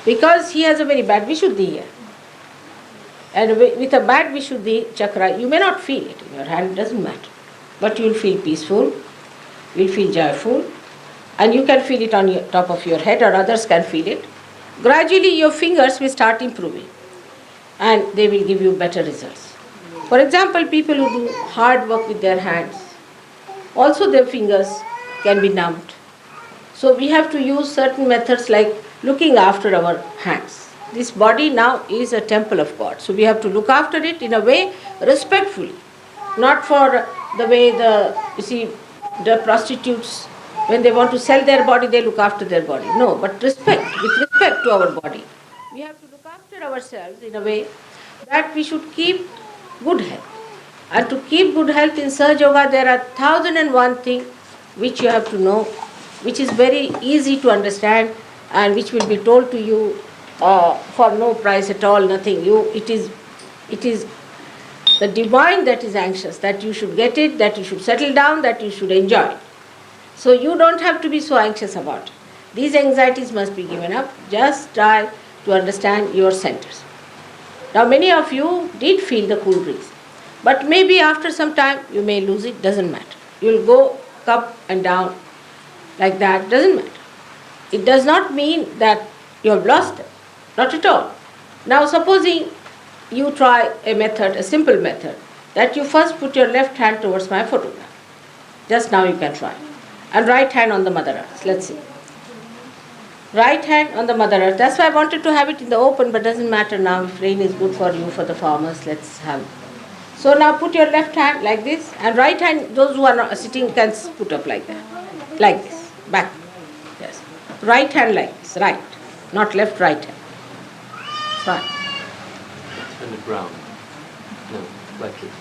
Because he has a very bad Vishuddhi here. And with a bad Vishuddhi chakra, you may not feel it in your hand, doesn't matter. But you will feel peaceful, you will feel joyful, and you can feel it on your top of your head, or others can feel it. Gradually your fingers will start improving and they will give you better results. For example, people who do hard work with their hands, also their fingers can be numbed. So we have to use certain methods like looking after our hands. This body now is a temple of God. So we have to look after it in a way respectfully. Not for the way the prostitutes, when they want to sell their body, they look after their body. No, but with respect to our body. We have to look after ourselves in a way that we should keep good health. And to keep good health in Sahaja Yoga, there are 1001 things which you have to know, which is very easy to understand and which will be told to you for no price at all, nothing. It is the divine that is anxious, that you should get it, that you should settle down, that you should enjoy it. So you don't have to be so anxious about it. These anxieties must be given up. Just try to understand your centers. Now many of you did feel the cool breeze, but maybe after some time you may lose it, doesn't matter. You will go up and down like that, doesn't matter. It does not mean that you have lost them, not at all. Now supposing you try a method, a simple method, that you first put your left hand towards my photograph. Just now you can try. And right hand on the Mother Earth. Let's see. Right hand on the Mother Earth. That's why I wanted to have it in the open, but doesn't matter now. If rain is good for you, for the farmers, let's have it. So now put your left hand like this, and right hand, those who are not sitting can put up like that. Like this. Back. Yes. Right hand like this. Right. Not left, right hand. Fine. On the ground. No, like this.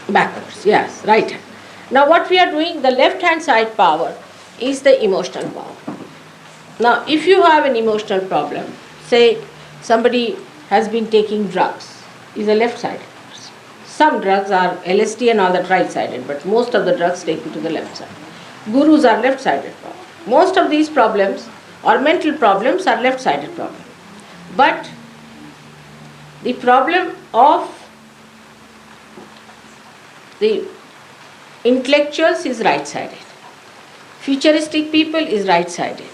Backwards, yes, right hand. Now what we are doing, the left hand side power is the emotional power. Now if you have an emotional problem, say somebody has been taking drugs, is a left-sided person. Some drugs are LSD and all that right-sided, but most of the drugs take you to the left side. Gurus are left-sided power. Most of these problems or mental problems are left-sided problems. But the problem of the intellectuals is right-sided. Futuristic people is right-sided.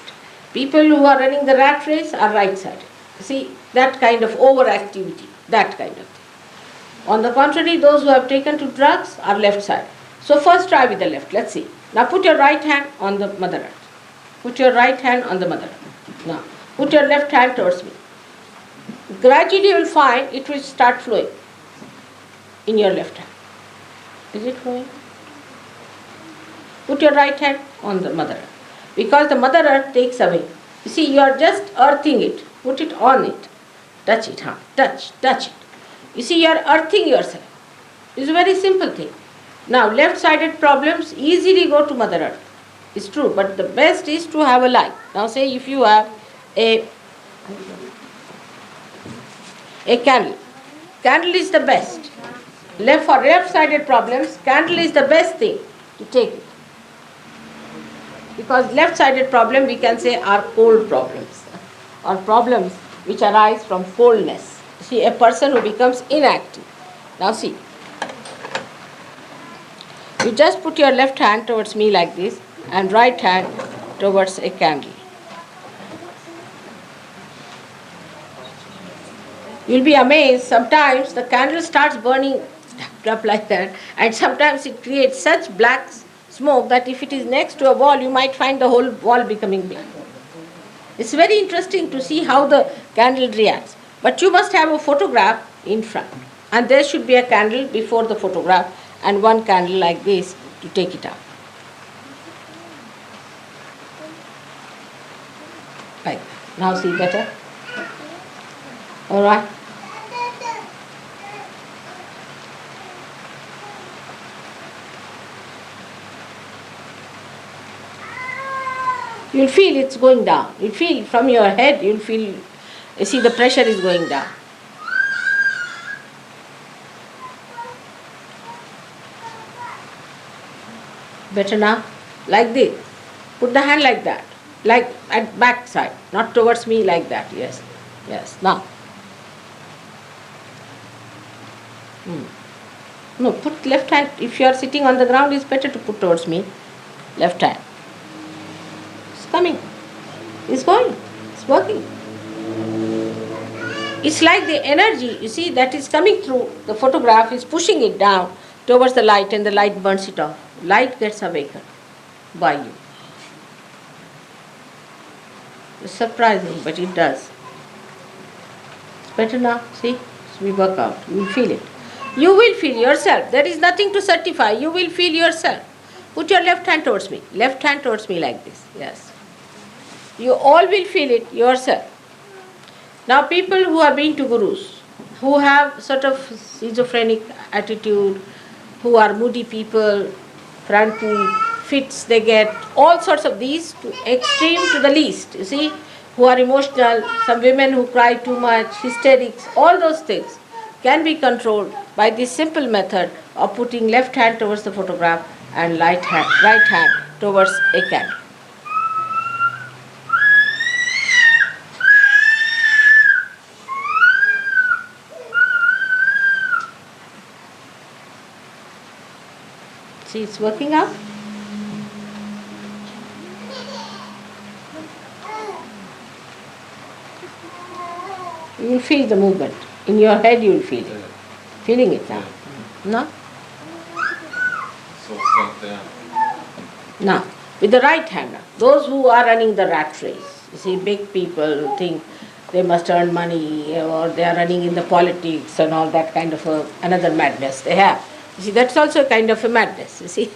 People who are running the rat race are right-sided. See, that kind of overactivity, that kind of thing. On the contrary, those who have taken to drugs are left-sided. So first try with the left. Let's see. Now put your right hand on the Mother Earth. Put your right hand on the Mother Earth. Now put your left hand towards me. Gradually you will find it will start flowing in your left hand. Is it flowing? Put your right hand on the Mother Earth. Because the Mother Earth takes away. You see, you are just earthing it. Put it on it. Touch it, huh? Touch it. You see, you are earthing yourself. It's a very simple thing. Now, left-sided problems easily go to Mother Earth. It's true, but the best is to have a light. Now, say if you have a candle. Candle is the best. For left-sided problems, candle is the best thing to take it. Because left-sided problem we can say are cold problems, or problems which arise from coldness. See, a person who becomes inactive. Now see, you just put your left hand towards me like this and right hand towards a candle. You'll be amazed, sometimes the candle starts burning up like that, and sometimes it creates such black smoke that if it is next to a wall, you might find the whole wall becoming black. It's very interesting to see how the candle reacts. But you must have a photograph in front, and there should be a candle before the photograph and one candle like this to take it out. Like that. Now see better? Alright? You'll feel it's going down. You'll feel from your head, you see the pressure is going down. Better now? Like this. Put the hand like that. Like at back side. Not towards me like that. Yes. Yes, now. No, put left hand. If you are sitting on the ground, it's better to put towards me. Left hand. It's coming. It's going. It's working. It's like the energy, you see, that is coming through the photograph is pushing it down towards the light and the light burns it off. Light gets awakened by you. It's surprising, but it does. It's better now, see? So we work out. You will feel it. You will feel yourself. There is nothing to certify. You will feel yourself. Put your left hand towards me. Left hand towards me like this. Yes. You all will feel it yourself. Now people who have been to gurus, who have sort of schizophrenic attitude, who are moody people, frantic, fits they get, all sorts of these to extreme to the least, you see, who are emotional, some women who cry too much, hysterics, all those things can be controlled by this simple method of putting left hand towards the photograph and right hand towards a candle. See, it's working out. You will feel the movement. In your head you will feel it. Feeling it now. No? So it's not there. Now, with the right hand now. Those who are running the rat race. You see, big people who think they must earn money or they are running in the politics and all that kind of another madness they have. You see, that's also a kind of a madness, you see.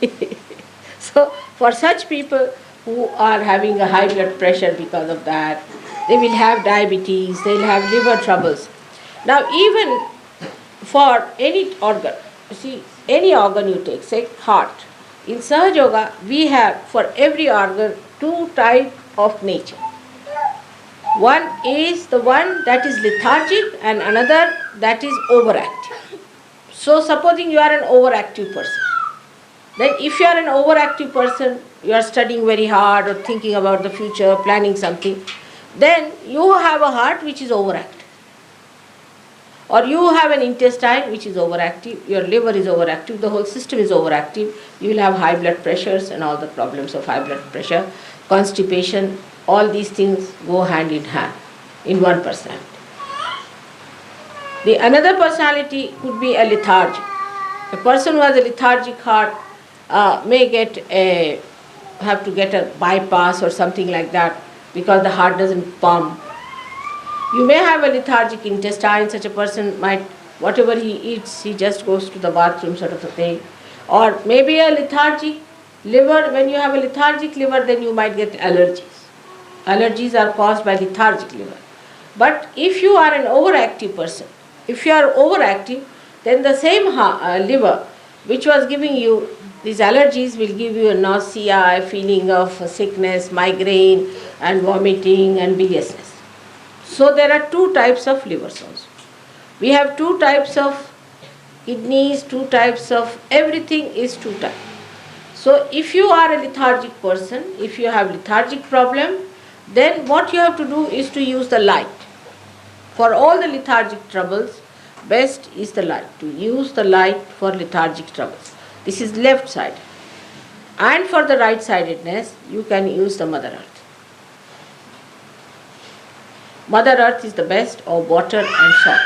So, for such people who are having a high blood pressure because of that, they will have diabetes, they will have liver troubles. Now, even for any organ, you see, any organ you take, say heart, in Sahaja Yoga, we have for every organ two types of nature. One is the one that is lethargic and another that is overactive. So supposing you are an overactive person, then if you are an overactive person, you are studying very hard or thinking about the future, planning something, then you have a heart which is overactive. Or you have an intestine which is overactive, your liver is overactive, the whole system is overactive, you will have high blood pressures and all the problems of high blood pressure, constipation, all these things go hand in hand in one personality. The another personality could be a lethargic. A person who has a lethargic heart may have to get a bypass or something like that because the heart doesn't pump. You may have a lethargic intestine, such a person might, whatever he eats, he just goes to the bathroom sort of a thing. Or maybe a lethargic liver, when you have a lethargic liver, then you might get allergies. Allergies are caused by lethargic liver. But if you are an overactive person, if you are overactive, then the same liver which was giving you these allergies will give you a nausea, a feeling of sickness, migraine and vomiting and biliousness. So there are two types of livers also. We have two types of kidneys, two types of everything is two types. So if you are a lethargic person, if you have lethargic problem, then what you have to do is to use the light. For all the lethargic troubles, best is the light, to use the light for lethargic troubles. This is left side. And for the right-sidedness, you can use the Mother Earth. Mother Earth is the best, or water and salt.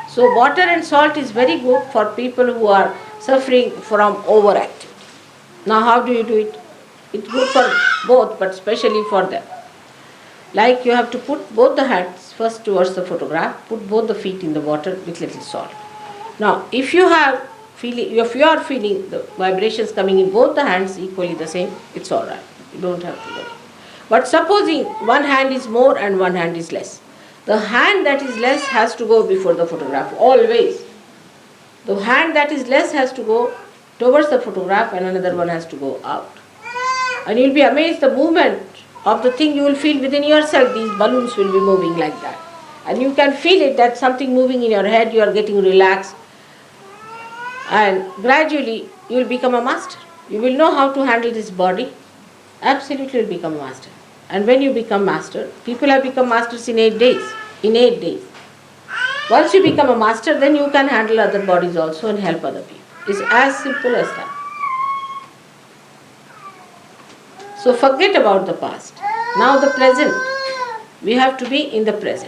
So water and salt is very good for people who are suffering from overactivity. Now how do you do it? It's good for both, but especially for them. Like you have to put both the hands first towards the photograph, put both the feet in the water with little salt. Now if you are feeling the vibrations coming in both the hands equally the same, it's alright. You don't have to worry. But supposing one hand is more and one hand is less, the hand that is less has to go before the photograph, always. The hand that is less has to go towards the photograph and another one has to go out. And you'll be amazed the movement of the thing you will feel within yourself. These balloons will be moving like that. And you can feel it, that something moving in your head, you are getting relaxed. And gradually you will become a master. You will know how to handle this body. Absolutely will become a master. And when you become master, people have become masters in 8 days. in 8 days. Once you become a master, then you can handle other bodies also and help other people. It's as simple as that. So forget about the past. Now the present. We have to be in the present.